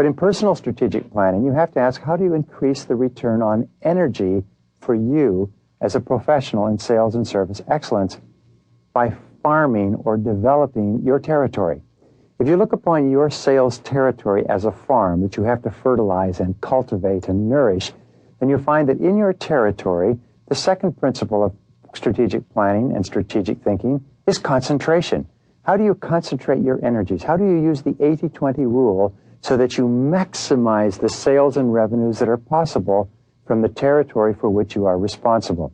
But in personal strategic planning, you have to ask, how do you increase the return on energy for you as a professional in sales and service excellence by farming or developing your territory? If you look upon your sales territory as a farm that you have to fertilize and cultivate and nourish, then you'll find that in your territory, the second principle of strategic planning and strategic thinking is concentration. How do you concentrate your energies? How do you use the 80-20 rule so that you maximize the sales and revenues that are possible from the territory for which you are responsible?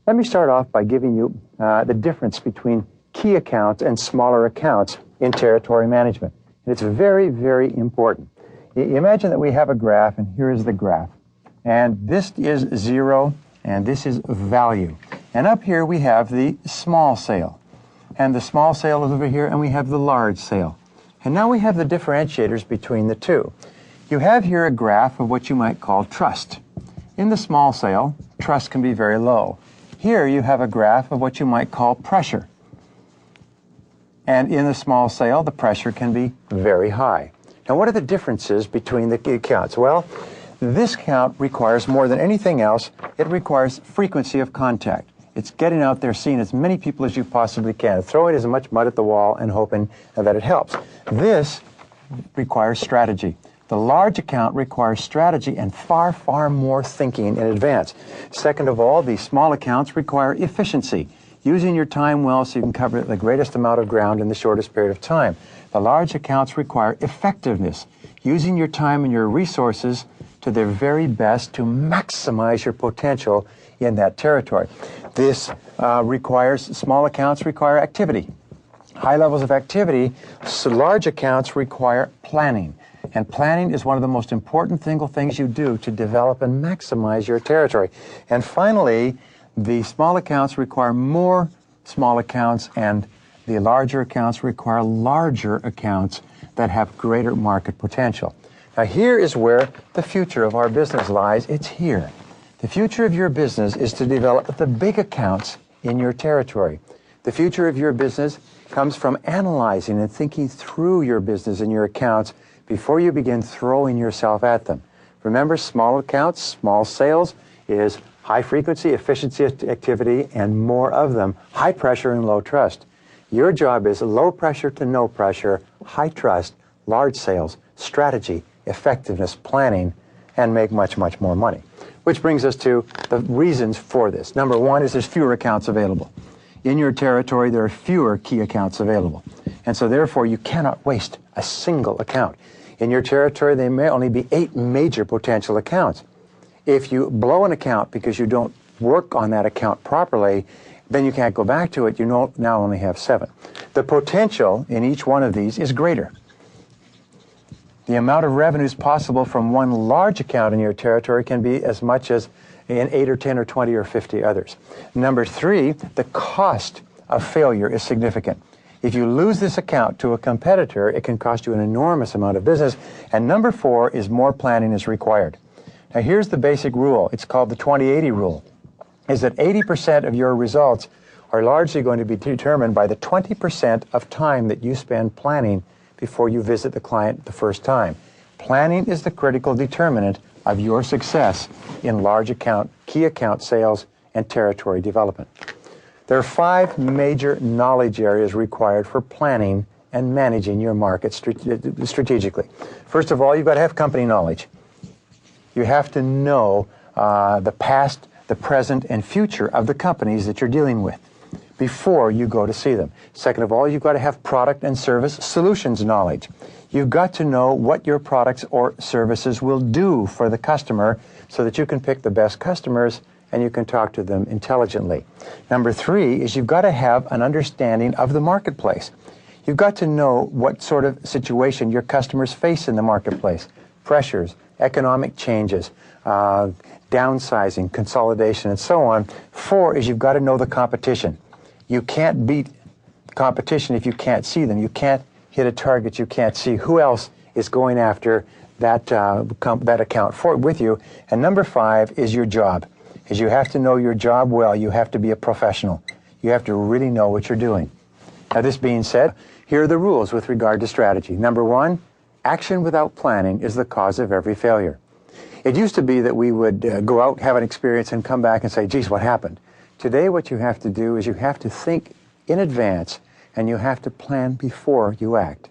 Let me start off by giving you the difference between key accounts and smaller accounts in territory management. And it's very, very important. Imagine that we have a graph, and here is the graph. And this is 0, and this is value. And up here we have the small sale. And the small sale is over here, and we have the large sale. And now we have the differentiators between the two. You have here a graph of what you might call trust. In the small sale, trust can be very low. Here you have a graph of what you might call pressure. And in the small sale, the pressure can be very high. Now, what are the differences between the accounts? Well, this account requires more than anything else, it requires frequency of contact. It's getting out there, seeing as many people as you possibly can, throwing as much mud at the wall and hoping that it helps. This requires strategy. The large account requires strategy and far, far more thinking in advance. Second of all, the small accounts require efficiency, using your time well so you can cover the greatest amount of ground in the shortest period of time. The large accounts require effectiveness, using your time and your resources to their very best to maximize your potential in that territory. This small accounts require activity. High levels of activity, so large accounts require planning. And planning is one of the most important single things you do to develop and maximize your territory. And finally, the small accounts require more small accounts, and the larger accounts require larger accounts that have greater market potential. Now, here is where the future of our business lies. It's here. The future of your business is to develop the big accounts in your territory. The future of your business comes from analyzing and thinking through your business and your accounts before you begin throwing yourself at them. Remember, small accounts, small sales is high frequency, efficiency activity, and more of them, high pressure and low trust. Your job is low pressure to no pressure, high trust, large sales, strategy, effectiveness, planning, and make much, much more money. Which brings us to the reasons for this. Number one is there's fewer accounts available. In your territory, there are fewer key accounts available. And so therefore, you cannot waste a single account. In your territory, there may only be 8 major potential accounts. If you blow an account because you don't work on that account properly, then you can't go back to it. You now only have 7. The potential in each one of these is greater. The amount of revenues possible from one large account in your territory can be as much as in 8 or 10 or 20 or 50 others. Number 3, the cost of failure is significant. If you lose this account to a competitor, it can cost you an enormous amount of business. And number 4 is more planning is required. Now, here's the basic rule. It's called the 20-80 rule, is that 80% of your results are largely going to be determined by the 20% of time that you spend planning before you visit the client the first time. Planning is the critical determinant of your success in large account, key account sales, and territory development. There are 5 major knowledge areas required for planning and managing your market strategically. First of all, you've got to have company knowledge. You have to know the past, the present, and future of the companies that you're dealing with before you go to see them. Second of all, you've got to have product and service solutions knowledge. You've got to know what your products or services will do for the customer so that you can pick the best customers and you can talk to them intelligently. Number 3 is you've got to have an understanding of the marketplace. You've got to know what sort of situation your customers face in the marketplace. Pressures, economic changes, downsizing, consolidation, and so on. 4 is you've got to know the competition. You can't beat competition if you can't see them. You can't hit a target you can't see. Who else is going after that account with you? And number 5 is your job. Is you have to know your job well. You have to be a professional. You have to really know what you're doing. Now, this being said, here are the rules with regard to strategy. Number 1, Action without planning is the cause of every failure. It used to be that we would go out, have an experience, and come back and say, geez, what happened? Today what you have to do is you have to think in advance and you have to plan before you act.